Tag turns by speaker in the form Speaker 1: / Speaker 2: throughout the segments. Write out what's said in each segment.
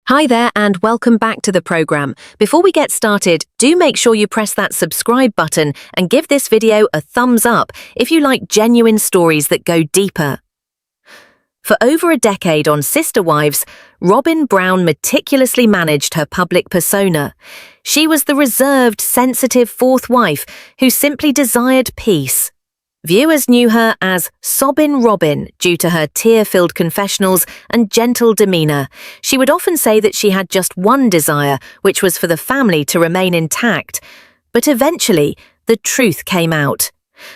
Speaker 1: Hi there and welcome back to the program. Before we get started, do make sure you press that subscribe button and give this video a thumbs up if you like genuine stories that go deeper. For over a decade on Sister Wives, Robyn Brown meticulously managed her public persona. She was the reserved, sensitive fourth wife who simply desired peace. Viewers knew her as Sobbin' Robyn due to her tear-filled confessionals and gentle demeanor. She would often say that she had just one desire, which was for the family to remain intact. But eventually, the truth came out.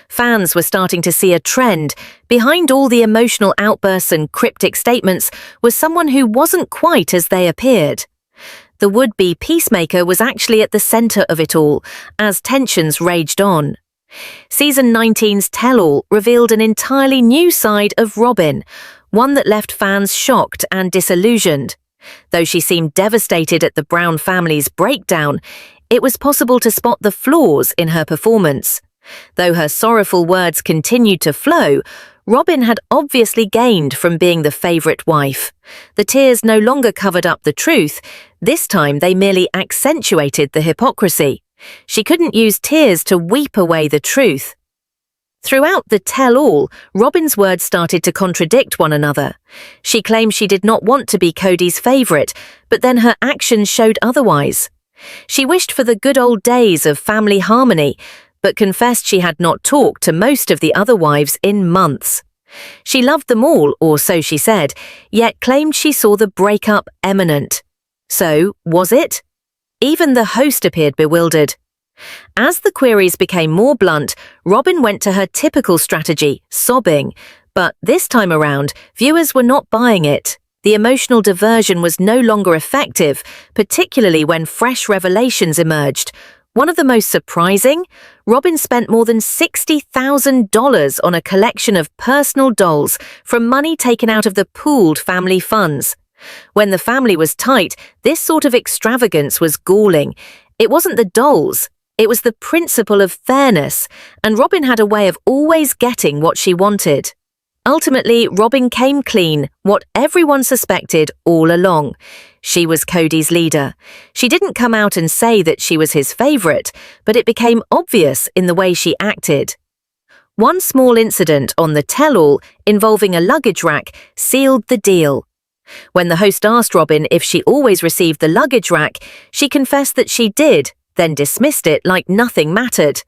Speaker 1: Fans were starting to see a trend. Behind all the emotional outbursts and cryptic statements was someone who wasn't quite as they appeared. The would-be peacemaker was actually at the center of it all, as tensions raged on. Season 19's tell-all revealed an entirely new side of Robyn, one that left fans shocked and disillusioned. Though she seemed devastated at the Brown family's breakdown, it was possible to spot the flaws in her performance. Though her sorrowful words continued to flow, Robyn had obviously gained from being the favorite wife. The tears no longer covered up the truth. This time they merely accentuated the hypocrisy. She couldn't use tears to weep away the truth. Throughout the tell-all, Robyn's words started to contradict one another. She claimed she did not want to be Kody's favorite, but then her actions showed otherwise. She wished for the good old days of family harmony, but confessed she had not talked to most of the other wives in months. She loved them all, or so she said, yet claimed she saw the breakup imminent. So, was it? Even the host appeared bewildered. As the queries became more blunt, Robyn went to her typical strategy, sobbing. But this time around, viewers were not buying it. The emotional diversion was no longer effective, particularly when fresh revelations emerged. One of the most surprising? Robyn spent more than $60,000 on a collection of personal dolls from money taken out of the pooled family funds. When the family was tight, this sort of extravagance was galling. It wasn't the dolls, it was the principle of fairness, and Robyn had a way of always getting what she wanted. Ultimately, Robyn came clean, what everyone suspected all along. She was Kody's leader. She didn't come out and say that she was his favorite, but it became obvious in the way she acted. One small incident on the tell-all involving a luggage rack sealed the deal. When the host asked Robyn if she always received the luggage rack, she confessed that she did, then dismissed it like nothing mattered.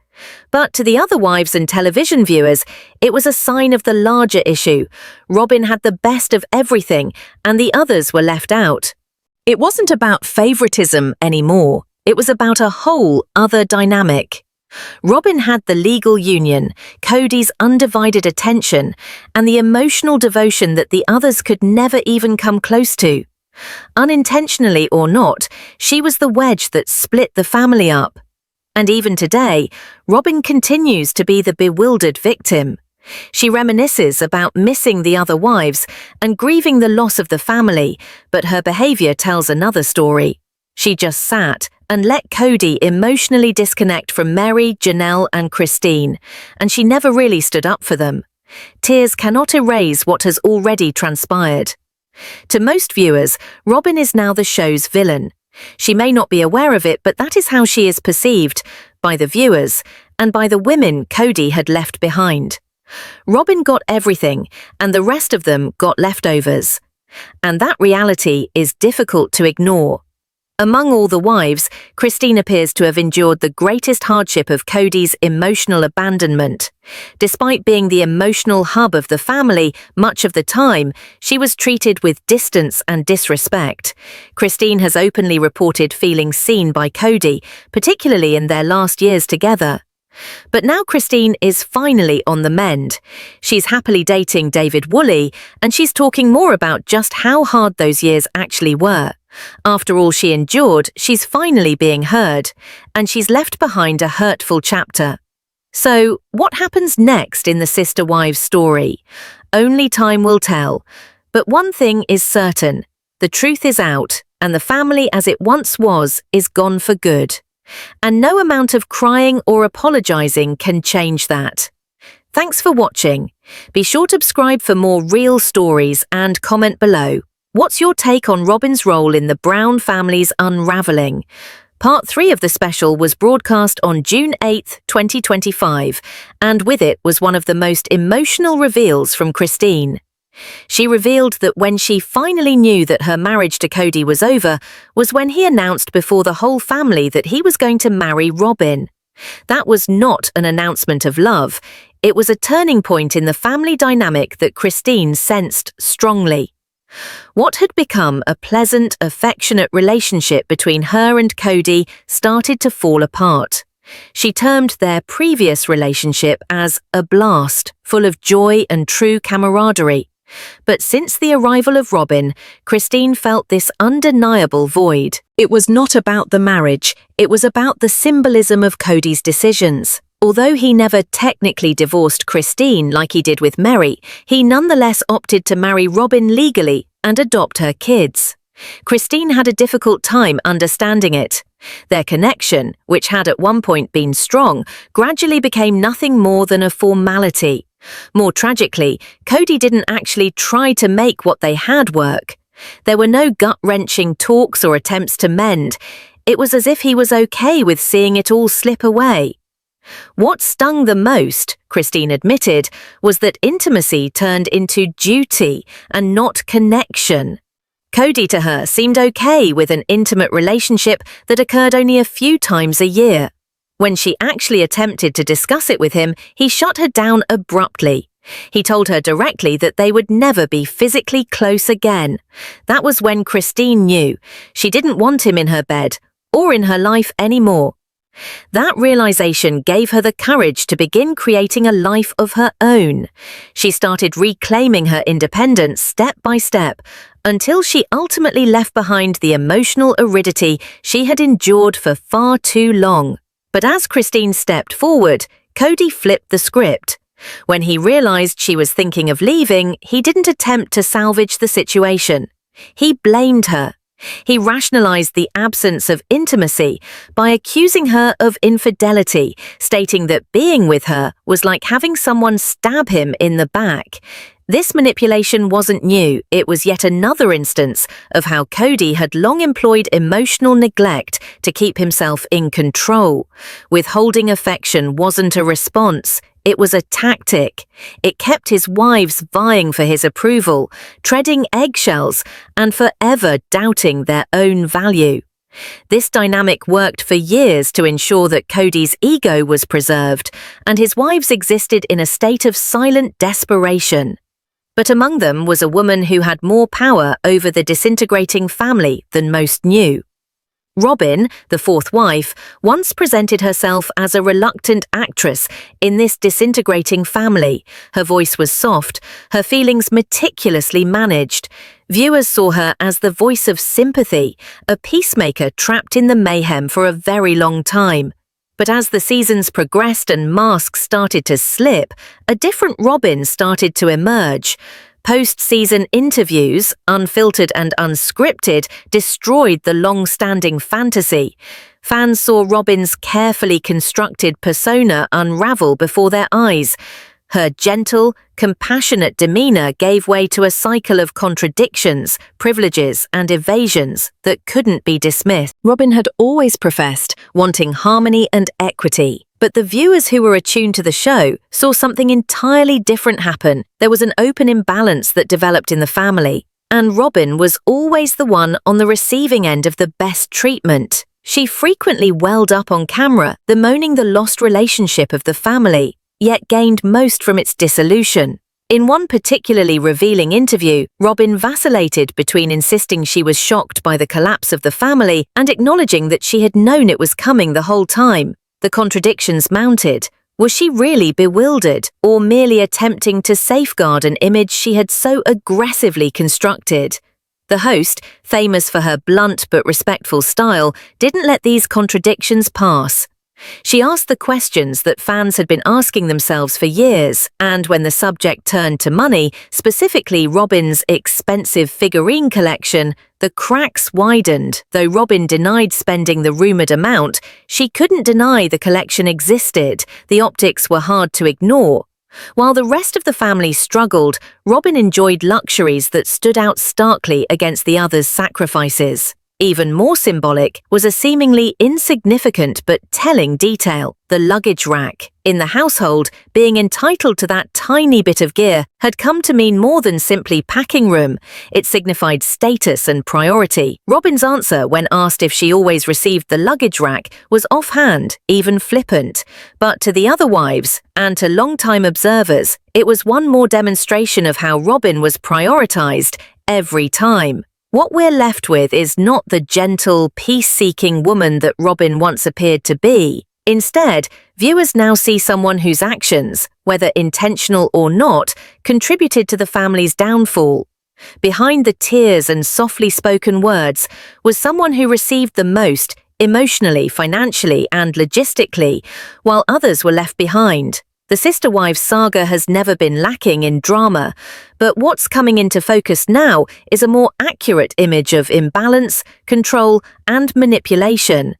Speaker 1: But to the other wives and television viewers, it was a sign of the larger issue. Robyn had the best of everything, and the others were left out. It wasn't about favoritism anymore. It was about a whole other dynamic. Robyn had the legal union, Kody's undivided attention, and the emotional devotion that the others could never even come close to. Unintentionally or not, she was the wedge that split the family up. And even today, Robyn continues to be the bewildered victim. She reminisces about missing the other wives and grieving the loss of the family, but her behavior tells another story. She just sat and let Kody emotionally disconnect from Mary, Janelle, and Christine, and she never really stood up for them. Tears cannot erase what has already transpired. To most viewers, Robyn is now the show's villain. She may not be aware of it, but that is how she is perceived, by the viewers, and by the women Kody had left behind. Robyn got everything, and the rest of them got leftovers. And that reality is difficult to ignore. Among all the wives, Christine appears to have endured the greatest hardship of Kody's emotional abandonment. Despite being the emotional hub of the family much of the time, she was treated with distance and disrespect. Christine has openly reported feeling seen by Kody, particularly in their last years together. But now Christine is finally on the mend. She's happily dating David Woolley, and she's talking more about just how hard those years actually were. After all she endured, she's finally being heard, and she's left behind a hurtful chapter. So, what happens next in the Sister Wives story? Only time will tell. But one thing is certain. The truth is out, and the family as it once was is gone for good. And no amount of crying or apologizing can change that. Thanks for watching. Be sure to subscribe for more real stories and comment below. What's your take on Robyn's role in the Brown family's unraveling? Part 3 of the special was broadcast on June 8, 2025, and with it was one of the most emotional reveals from Christine. She revealed that when she finally knew that her marriage to Kody was over was when he announced before the whole family that he was going to marry Robyn. That was not an announcement of love. It was a turning point in the family dynamic that Christine sensed strongly. What had become a pleasant, affectionate relationship between her and Kody started to fall apart. She termed their previous relationship as a blast, full of joy and true camaraderie. But since the arrival of Robyn, Christine felt this undeniable void. It was not about the marriage, it was about the symbolism of Kody's decisions. Although he never technically divorced Christine like he did with Mary, he nonetheless opted to marry Robyn legally and adopt her kids. Christine had a difficult time understanding it. Their connection, which had at one point been strong, gradually became nothing more than a formality. More tragically, Kody didn't actually try to make what they had work. There were no gut-wrenching talks or attempts to mend. It was as if he was okay with seeing it all slip away. What stung the most, Christine admitted, was that intimacy turned into duty and not connection. Kody to her seemed okay with an intimate relationship that occurred only a few times a year. When she actually attempted to discuss it with him, he shut her down abruptly. He told her directly that they would never be physically close again. That was when Christine knew she didn't want him in her bed or in her life anymore. That realization gave her the courage to begin creating a life of her own. She started reclaiming her independence step by step, until she ultimately left behind the emotional aridity she had endured for far too long. But as Christine stepped forward, Kody flipped the script. When he realized she was thinking of leaving, he didn't attempt to salvage the situation. He blamed her. He rationalized the absence of intimacy by accusing her of infidelity, stating that being with her was like having someone stab him in the back. This manipulation wasn't new, it was yet another instance of how Kody had long employed emotional neglect to keep himself in control. Withholding affection wasn't a response, it was a tactic. It kept his wives vying for his approval, treading eggshells, and forever doubting their own value. This dynamic worked for years to ensure that Kody's ego was preserved, and his wives existed in a state of silent desperation. But among them was a woman who had more power over the disintegrating family than most knew. Robyn, the fourth wife, once presented herself as a reluctant actress in this disintegrating family. Her voice was soft, her feelings meticulously managed. Viewers saw her as the voice of sympathy, a peacemaker trapped in the mayhem for a very long time. But as the seasons progressed and masks started to slip, a different Robyn started to emerge. Post-season interviews, unfiltered and unscripted, destroyed the long-standing fantasy. Fans saw Robyn's carefully constructed persona unravel before their eyes. Her gentle, compassionate demeanor gave way to a cycle of contradictions, privileges, and evasions that couldn't be dismissed. Robyn had always professed wanting harmony and equity. But the viewers who were attuned to the show saw something entirely different happen. There was an open imbalance that developed in the family, and Robyn was always the one on the receiving end of the best treatment. She frequently welled up on camera, bemoaning the lost relationship of the family, yet gained most from its dissolution. In one particularly revealing interview, Robyn vacillated between insisting she was shocked by the collapse of the family and acknowledging that she had known it was coming the whole time. The contradictions mounted. Was she really bewildered, or merely attempting to safeguard an image she had so aggressively constructed? The host, famous for her blunt but respectful style, didn't let these contradictions pass. She asked the questions that fans had been asking themselves for years, and when the subject turned to money, specifically Robyn's expensive figurine collection, the cracks widened. Though Robyn denied spending the rumored amount, she couldn't deny the collection existed. The optics were hard to ignore. While the rest of the family struggled, Robyn enjoyed luxuries that stood out starkly against the others' sacrifices. Even more symbolic was a seemingly insignificant but telling detail: the luggage rack. In the household, being entitled to that tiny bit of gear had come to mean more than simply packing room. It signified status and priority. Robyn's answer when asked if she always received the luggage rack was offhand, even flippant. But to the other wives, and to long-time observers, it was one more demonstration of how Robyn was prioritized every time. What we're left with is not the gentle, peace-seeking woman that Robyn once appeared to be. Instead, viewers now see someone whose actions, whether intentional or not, contributed to the family's downfall. Behind the tears and softly spoken words was someone who received the most, emotionally, financially, and logistically, while others were left behind. The sister wives saga has never been lacking in drama, but what's coming into focus now is a more accurate image of imbalance, control, and manipulation.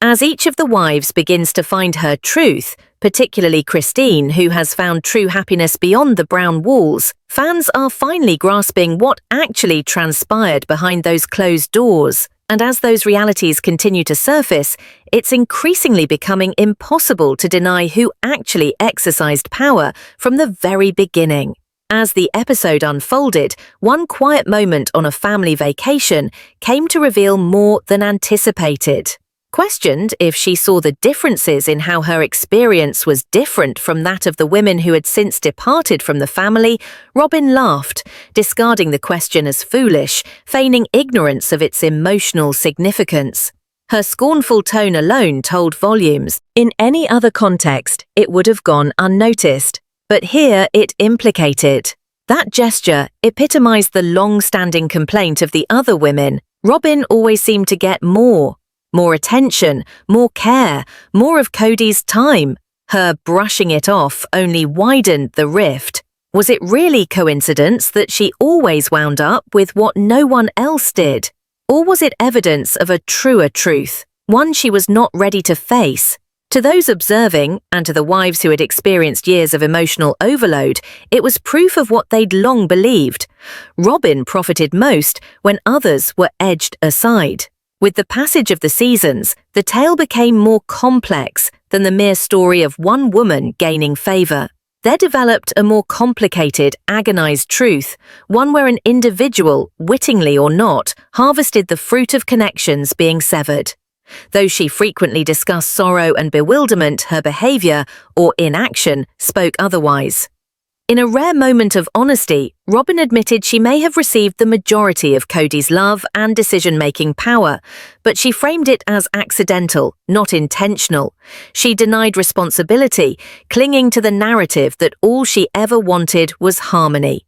Speaker 1: As each of the wives begins to find her truth, particularly Christine, who has found true happiness beyond the brown walls, fans are finally grasping what actually transpired behind those closed doors. And as those realities continue to surface, it's increasingly becoming impossible to deny who actually exercised power from the very beginning. As the episode unfolded, one quiet moment on a family vacation came to reveal more than anticipated. Questioned if she saw the differences in how her experience was different from that of the women who had since departed from the family, Robyn laughed, discarding the question as foolish, feigning ignorance of its emotional significance. Her scornful tone alone told volumes. In any other context, it would have gone unnoticed, but here it implicated. That gesture epitomized the long-standing complaint of the other women. Robyn always seemed to get more attention, more care, more of Kody's time. Her brushing it off only widened the rift. Was it really coincidence that she always wound up with what no one else did? Or was it evidence of a truer truth, one she was not ready to face? To those observing, and to the wives who had experienced years of emotional overload, it was proof of what they'd long believed. Robyn profited most when others were edged aside. With the passage of the seasons, the tale became more complex than the mere story of one woman gaining favor. There developed a more complicated, agonized truth, one where an individual, wittingly or not, harvested the fruit of connections being severed. Though she frequently discussed sorrow and bewilderment, her behavior, or inaction, spoke otherwise. In a rare moment of honesty, Robyn admitted she may have received the majority of Kody's love and decision-making power, but she framed it as accidental, not intentional. She denied responsibility, clinging to the narrative that all she ever wanted was harmony.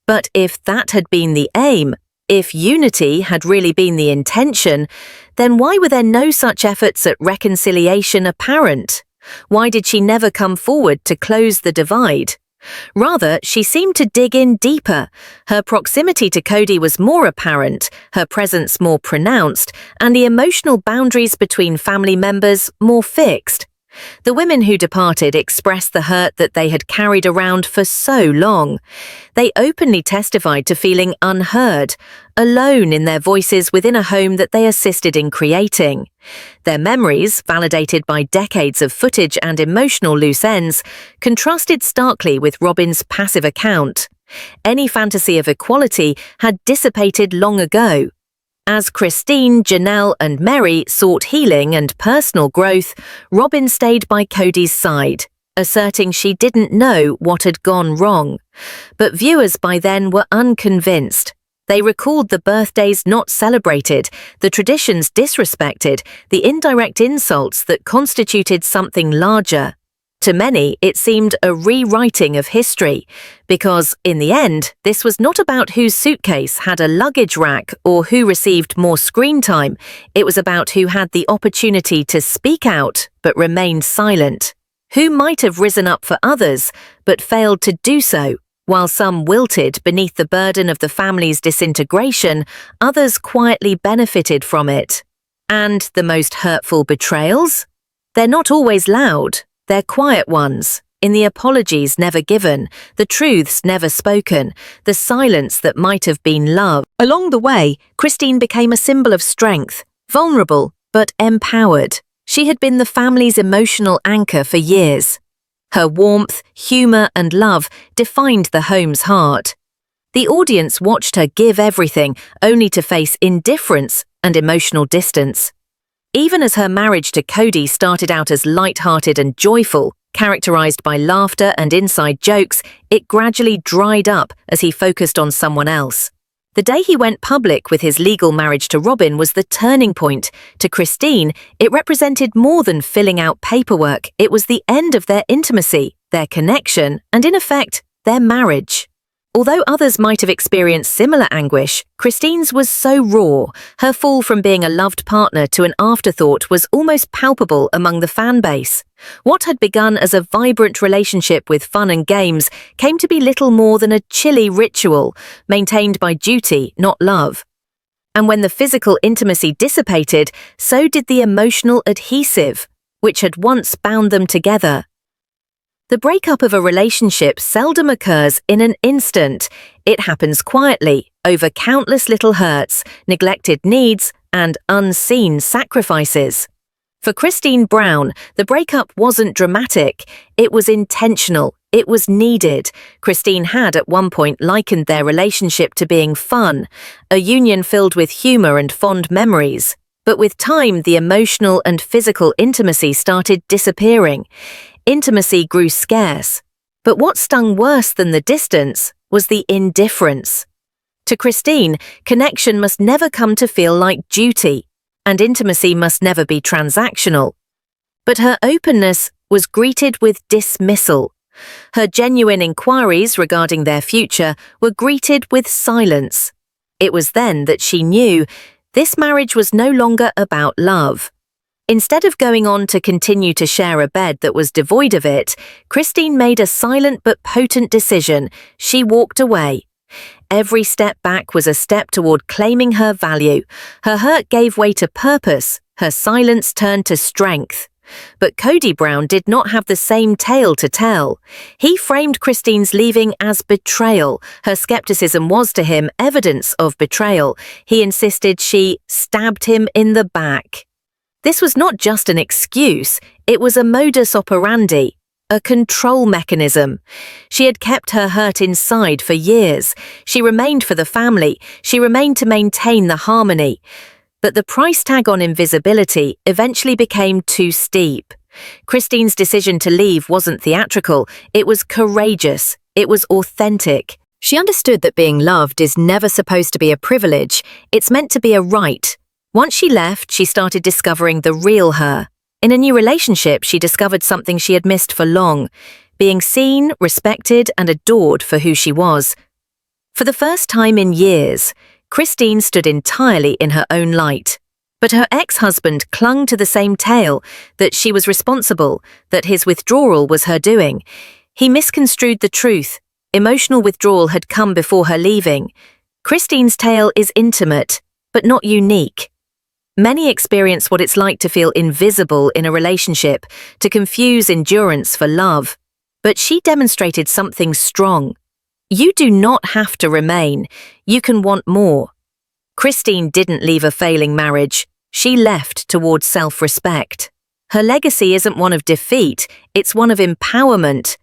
Speaker 1: But if that had been the aim, if unity had really been the intention, then why were there no such efforts at reconciliation apparent? Why did she never come forward to close the divide? Rather, she seemed to dig in deeper. Her proximity to Kody was more apparent, her presence more pronounced, and the emotional boundaries between family members more fixed. The women who departed expressed the hurt that they had carried around for so long. They openly testified to feeling unheard, alone in their voices within a home that they assisted in creating. Their memories, validated by decades of footage and emotional loose ends, contrasted starkly with Robyn's passive account. Any fantasy of equality had dissipated long ago. As Christine, Janelle, and Mary sought healing and personal growth, Robyn stayed by Kody's side, asserting she didn't know what had gone wrong. But viewers by then were unconvinced. They recalled the birthdays not celebrated, the traditions disrespected, the indirect insults that constituted something larger. To many, it seemed a rewriting of history, because, in the end, this was not about whose suitcase had a luggage rack or who received more screen time. It was about who had the opportunity to speak out but remained silent, who might have risen up for others but failed to do so. While some wilted beneath the burden of the family's disintegration, others quietly benefited from it. And the most hurtful betrayals? They're not always loud. They're quiet ones, in the apologies never given, the truths never spoken, the silence that might have been love. Along the way, Christine became a symbol of strength, vulnerable but empowered. She had been the family's emotional anchor for years. Her warmth, humor, and love defined the home's heart. The audience watched her give everything, only to face indifference and emotional distance. Even as her marriage to Kody started out as light-hearted and joyful, characterized by laughter and inside jokes, it gradually dried up as he focused on someone else. The day he went public with his legal marriage to Robyn was the turning point. To Christine, it represented more than filling out paperwork. It was the end of their intimacy, their connection, and in effect, their marriage. Although others might have experienced similar anguish, Christine's was so raw. Her fall from being a loved partner to an afterthought was almost palpable among the fan base. What had begun as a vibrant relationship with fun and games came to be little more than a chilly ritual, maintained by duty, not love. And when the physical intimacy dissipated, so did the emotional adhesive, which had once bound them together. The breakup of a relationship seldom occurs in an instant. It happens quietly, over countless little hurts, neglected needs, and unseen sacrifices. For Kody Brown, the breakup wasn't dramatic. It was intentional. It was needed. Christine had at one point likened their relationship to being fun, a union filled with humor and fond memories. But with time, the emotional and physical intimacy started disappearing. Intimacy grew scarce, but what stung worse than the distance was the indifference. To Christine, connection must never come to feel like duty, and intimacy must never be transactional. But her openness was greeted with dismissal. Her genuine inquiries regarding their future were greeted with silence. It was then that she knew this marriage was no longer about love. Instead of going on to continue to share a bed that was devoid of it, Christine made a silent but potent decision. She walked away. Every step back was a step toward claiming her value. Her hurt gave way to purpose. Her silence turned to strength. But Kody Brown did not have the same tale to tell. He framed Christine's leaving as betrayal. Her skepticism was to him evidence of betrayal. He insisted she stabbed him in the back. This was not just an excuse, it was a modus operandi, a control mechanism. She had kept her hurt inside for years. She remained for the family. She remained to maintain the harmony. But the price tag on invisibility eventually became too steep. Christine's decision to leave wasn't theatrical, it was courageous, it was authentic. She understood that being loved is never supposed to be a privilege, it's meant to be a right. Once she left, she started discovering the real her. In a new relationship, she discovered something she had missed for long, being seen, respected, and adored for who she was. For the first time in years, Christine stood entirely in her own light. But her ex-husband clung to the same tale, that she was responsible, that his withdrawal was her doing. He misconstrued the truth. Emotional withdrawal had come before her leaving. Christine's tale is intimate, but not unique. Many experience what it's like to feel invisible in a relationship, to confuse endurance for love. But she demonstrated something strong. You do not have to remain. You can want more. Christine didn't leave a failing marriage. She left towards self-respect. Her legacy isn't one of defeat, it's one of empowerment.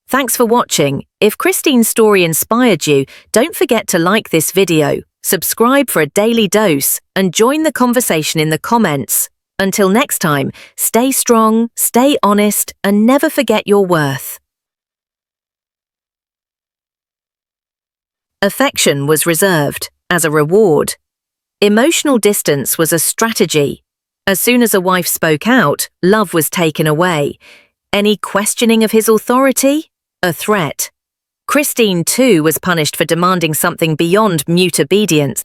Speaker 1: Thanks for watching. If Christine's story inspired you, don't forget to like this video, subscribe for a daily dose, and join the conversation in the comments. Until next time, stay strong, stay honest, and never forget your worth. Affection was reserved, as a reward. Emotional distance was a strategy. As soon as a wife spoke out, love was taken away. Any questioning of his authority? A threat. Christine, too, was punished for demanding something beyond mute obedience.